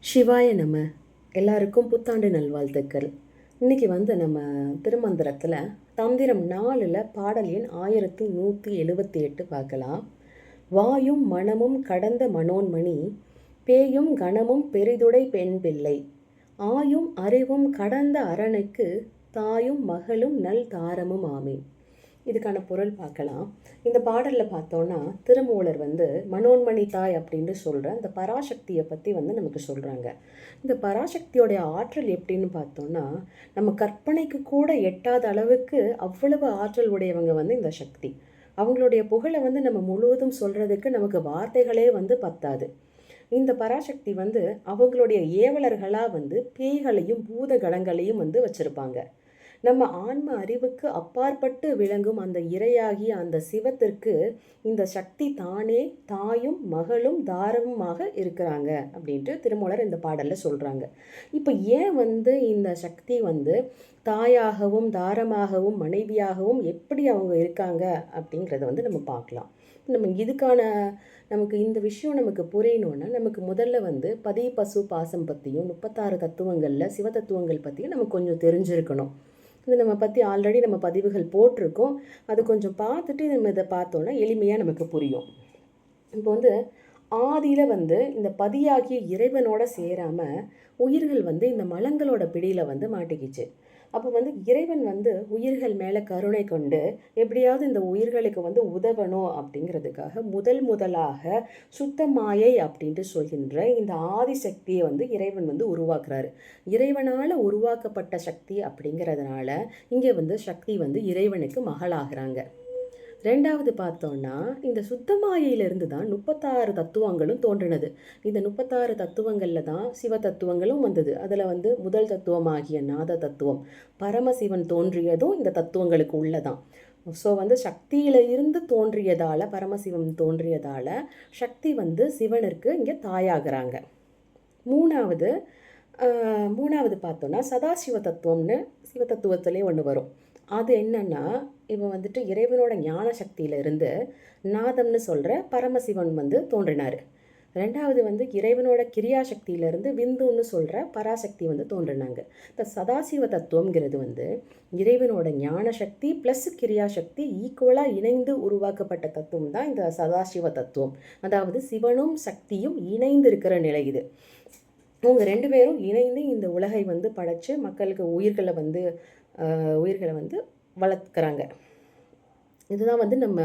சிவாய நம. எல்லாருக்கும் புத்தாண்டு நல்வாழ்த்துக்கள். இன்னைக்கு நம்ம திருமந்திரத்தில் தந்திரம் 4ல் பாடல் எண் 1178 பார்க்கலாம். வாயும் மனமும் கடந்த மனோன்மணி, பேயும் கணமும் பெரிதுடை பெண் பிள்ளை, ஆயும் அறிவும் கடந்த அரணுக்கு, தாயும் மகளும் நல் தாரமும் ஆமே. இதுக்கான பொருள் பார்க்கலாம். இந்த பாடலில் பார்த்தோன்னா திருமூலர் மனோன்மணி தாய் அப்படின்னு சொல்கிற இந்த பராசக்தியை பற்றி நமக்கு சொல்கிறாங்க. இந்த பராசக்தியோடைய ஆற்றல் எப்படின்னு பார்த்தோன்னா, நம்ம கற்பனைக்கு கூட எட்டாத அளவுக்கு அவ்வளவு ஆற்றல் உடையவங்க இந்த சக்தி. அவங்களுடைய புகழை நம்ம முழுவதும் சொல்கிறதுக்கு நமக்கு வார்த்தைகளே பத்தாது. இந்த பராசக்தி அவங்களுடைய ஏவலர்களாக பேய்களையும் பூத கணங்களையும் வச்சுருப்பாங்க. நம்ம ஆன்ம அறிவுக்கு அப்பாற்பட்டு விளங்கும் அந்த இறையாகிய அந்த சிவத்திற்கு இந்த சக்தி தானே தாயும் மகளும் தாரமுமாக இருக்கிறாங்க அப்படின்ட்டு திருமூலர் இந்த பாடலில் சொல்கிறாங்க. இப்போ ஏன் இந்த சக்தி தாயாகவும் தாரமாகவும் மனைவியாகவும் எப்படி அவங்க இருக்காங்க அப்படிங்கிறத நம்ம பார்க்கலாம். நம்ம இதுக்கான நமக்கு இந்த விஷயம் நமக்கு புரியணுன்னா நமக்கு முதல்ல பதி பசு பாசம் பற்றியும் 36 தத்துவங்களில் சிவ தத்துவங்கள் பற்றியும் நமக்கு கொஞ்சம் தெரிஞ்சிருக்கணும். இது நம்ம பற்றி ஆல்ரெடி நம்ம பதிவுகள் போட்டிருக்கோம். அது கொஞ்சம் பார்த்துட்டு நம்ம இதை பார்த்தோன்னா எளிமையாக நமக்கு புரியும். இப்போ ஆதியில் இந்த பதியாகிய இறைவனோட சேராமல் உயிர்கள் இந்த மலங்களோட பிடியில் மாட்டிக்கிச்சு. அப்போ இறைவன் உயிர்கள் மேலே கருணை கொண்டு எப்படியாவது இந்த உயிர்களுக்கு உதவணும் அப்படிங்கிறதுக்காக முதலாக சுத்த மாயை அப்படின்ட்டு சொல்கின்ற இந்த ஆதிசக்தியை இறைவன் உருவாக்குறாரு. இறைவனால் உருவாக்கப்பட்ட சக்தி அப்படிங்கிறதுனால இங்கே சக்தி இறைவனுக்கு மகளாகிறாங்க. ரெண்டாவது பார்த்தோன்னா இந்த சுத்தமாயிலிருந்து தான் 36 தத்துவங்களும் தோன்றினது. இந்த 36 தத்துவங்களில் தான் சிவ தத்துவங்களும் வந்தது. அதில் முதல் தத்துவமாகிய நாத தத்துவம் பரமசிவன் தோன்றியதும் இந்த தத்துவங்களுக்கு உள்ளதான். ஸோ சக்தியில இருந்து தோன்றியதால் பரமசிவன் தோன்றியதால் சக்தி சிவனுக்கு இங்கே தாயாகிறாங்க. மூணாவது பார்த்தோன்னா சதாசிவ தத்துவம்னு சிவ தத்துவத்திலே ஒன்று வரும். அது என்னன்னா இவன் இறைவனோட ஞான சக்தியிலிருந்து நாதம்னு சொல்கிற பரமசிவன் தோன்றினார். ரெண்டாவது இறைவனோட கிரியா சக்தியிலேருந்து விந்துன்னு சொல்கிற பராசக்தி தோன்றினாங்க. இந்த சதாசிவ தத்துவங்கிறது இறைவனோட ஞான சக்தி ப்ளஸ் கிரியா சக்தி ஈக்குவலாக இணைந்து உருவாக்கப்பட்ட தத்துவம் தான் இந்த சதாசிவ தத்துவம். அதாவது சிவனும் சக்தியும் இணைந்து இருக்கிற நிலை இது. அவங்க ரெண்டு பேரும் இணைந்து இந்த உலகை படைச்சு மக்களுக்கு உயிர்களை வளர்க்குறாங்க. இதுதான் நம்ம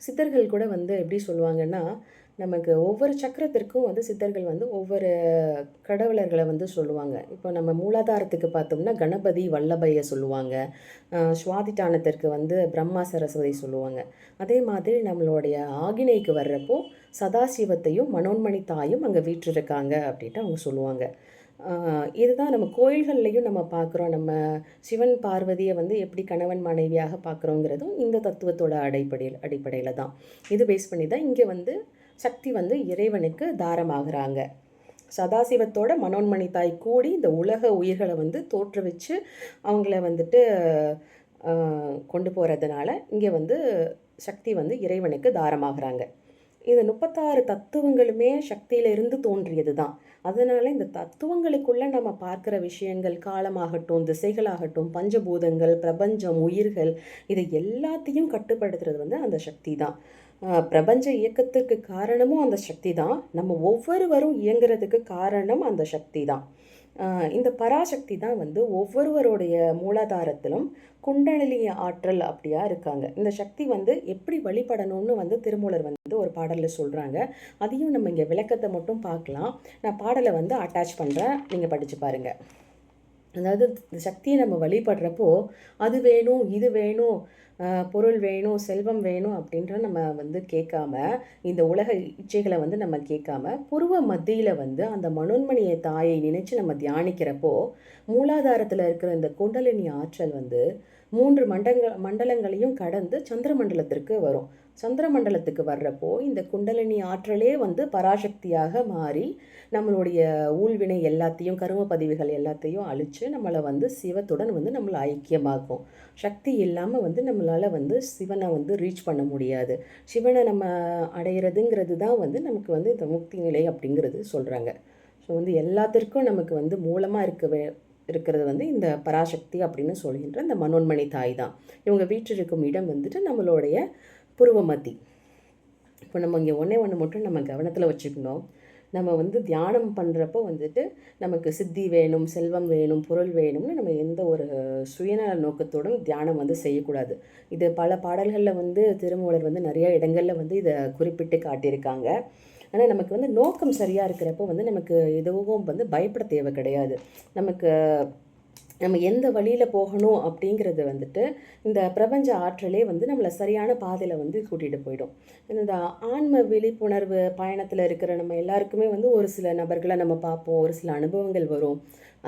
சித்தர்கள் கூட எப்படி சொல்லுவாங்கன்னா, நமக்கு ஒவ்வொரு சக்கரத்திற்கும் சித்தர்கள் ஒவ்வொரு கடவுளர்களை சொல்லுவாங்க. இப்போ நம்ம மூலாதாரத்துக்கு பார்த்தோம்னா கணபதி வல்லபையை சொல்லுவாங்க. சுவாதிட்டானத்திற்கு பிரம்மா சரஸ்வதி சொல்லுவாங்க. அதே மாதிரி நம்மளுடைய ஆகினைக்கு வர்றப்போ சதாசிவத்தையும் மனோன்மணி தாயும் அங்கே வீற்றிருக்காங்க அப்படின்ட்டு அவங்க சொல்லுவாங்க. இதுதான் நம்ம கோயில்கள்லையும் நம்ம பார்க்குறோம். நம்ம சிவன் பார்வதியை எப்படி கணவன் மனைவியாக பார்க்குறோங்கிறதும் இந்த தத்துவத்தோட அடிப்படையில் தான். இது பேஸ் பண்ணி தான் இங்கே சக்தி இறைவனுக்கு தாரமாகறாங்க. சதாசிவத்தோட மனோன்மணி தாய் கூடி இந்த உலக உயிர்களை தோற்றுவிச்சு அவங்கள கொண்டு போகிறதுனால இங்கே சக்தி இறைவனுக்கு தாரமாகறாங்க. இந்த 36 தத்துவங்களுமே சக்தியிலிருந்து தோன்றியது தான். அதனால் இந்த தத்துவங்களுக்குள்ளே நம்ம பார்க்குற விஷயங்கள் காலமாகட்டும் திசைகளாகட்டும் பஞ்சபூதங்கள் பிரபஞ்சம் உயிர்கள் இதை எல்லாத்தையும் கட்டுப்படுத்துறது அந்த சக்தி தான். பிரபஞ்ச இயக்கத்துக்கு காரணமும் அந்த சக்தி தான். நம்ம ஒவ்வொருவரும் இயங்குறதுக்கு காரணம் அந்த சக்தி தான். இந்த பராசக்தி தான் ஒவ்வொருவருடைய மூலாதாரத்திலும் குண்டலினி ஆற்றல் அப்படியா இருக்காங்க. இந்த சக்தி எப்படி வழிபடணும்னு திருமூலர் ஒரு பாடலில் சொல்கிறாங்க. அதையும் நம்ம இங்கே விளக்கத்தை மட்டும் பார்க்கலாம். நான் பாடலை அட்டாச் பண்ணுறேன், நீங்கள் படித்து பாருங்கள். அதாவது இந்த சக்தியை நம்ம வழிபடுறப்போ அது வேணும் இது வேணும் பொருள் வேணும் செல்வம் வேணும் அப்படின்ற நம்ம கேட்காம இந்த உலக இச்சைகளை நம்ம கேட்காம புருவ மத்தியில் அந்த மனோன்மணியை தாயை நினைச்சு நம்ம தியானிக்கிறப்போ மூலாதாரத்தில் இருக்கிற இந்த குண்டலினி ஆற்றல் 3 மண்டலங்களையும் கடந்து சந்திர மண்டலத்திற்கு வரும். சந்திர மண்டலத்துக்கு வர்றப்போ இந்த குண்டலினி ஆற்றலே பராசக்தியாக மாறி நம்மளுடைய ஊழ்வினை எல்லாத்தையும் கரும பதிவுகள் எல்லாத்தையும் அழித்து நம்மளை சிவத்துடன் நம்மளை ஐக்கியமாக்கும். சக்தி இல்லாமல் நம்மளால் சிவனை ரீச் பண்ண முடியாது. சிவனை நம்ம அடையிறதுங்கிறது தான் நமக்கு இந்த முக்தி நிலை அப்படிங்கிறது சொல்கிறாங்க. ஸோ வந்து எல்லாத்திற்கும் நமக்கு வந்து மூலமாக இருக்கிறது வந்து இந்த பராசக்தி அப்படின்னு சொல்கின்ற இந்த மனோன்மணி தாய் தான். இவங்க வீற்றிருக்கும் இடம் வந்துட்டு நம்மளுடைய புருவமத்தி. இப்போ நம்ம இங்கே ஒன்று மட்டும் நம்ம கவனத்தில் வச்சுக்கணும். நம்ம வந்து தியானம் பண்ணுறப்போ வந்துட்டு நமக்கு சித்தி வேணும், செல்வம் வேணும், பொருள் வேணும்னு நம்ம எந்த ஒரு சுயநல நோக்கத்தோடும் தியானம் வந்து செய்யக்கூடாது. இது பல பாடல்களில் வந்து திருமூலர் வந்து நிறைய இடங்களில் வந்து இதை குறிப்பிட்டு காட்டியிருக்காங்க. ஆனால் நமக்கு வந்து நோக்கம் சரியாக இருக்கிறப்போ வந்து நமக்கு எதுவும் வந்து பயப்பட தேவை கிடையாது. நம்ம எந்த வழியில் போகணும் அப்படிங்கிறது வந்துட்டு இந்த பிரபஞ்ச ஆற்றலே வந்து நம்மளை சரியான பாதையில் வந்து கூட்டிகிட்டு போயிடும். இந்த ஆன்ம விழிப்புணர்வு பயணத்தில் இருக்கிற நம்ம எல்லாருக்குமே வந்து ஒரு சில நபர்களை நம்ம பார்ப்போம், ஒரு சில அனுபவங்கள் வரும்.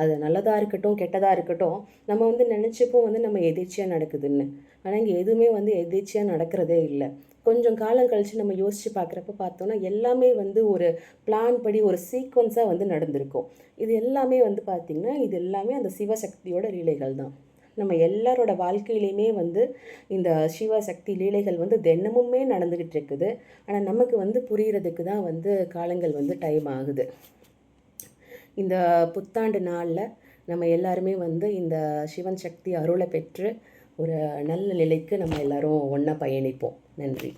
அது நல்லதாக இருக்கட்டும், கெட்டதாக இருக்கட்டும், நம்ம வந்து நினச்சிப்போம் வந்து நம்ம எதேச்சியாக நடக்குதுன்னு. ஆனால் இங்கே எதுவுமே வந்து எதேச்சியாக நடக்கிறதே இல்லை. கொஞ்சம் காலம் கழித்து நம்ம யோசித்து பார்க்குறப்ப பார்த்தோன்னா எல்லாமே வந்து ஒரு பிளான் படி ஒரு சீக்வன்ஸாக வந்து நடந்திருக்கும். இது எல்லாமே வந்து பார்த்திங்கன்னா இது எல்லாமே அந்த சிவசக்தியோட லீலைகள் தான். நம்ம எல்லாரோட வாழ்க்கையிலையுமே வந்து இந்த சிவசக்தி லீலைகள் வந்து தினமுமே நடந்துக்கிட்டு இருக்குது. ஆனால் நமக்கு வந்து புரிகிறதுக்கு தான் வந்து காலங்கள் வந்து டைம் ஆகுது. இந்த புத்தாண்டு நாளில் நம்ம எல்லாருமே வந்து இந்த சிவன் சக்தி அருளை பெற்று ஒரு நல்ல நிலைக்கு நம்ம எல்லாரும் ஒன்றா பயணிப்போம். நன்றி.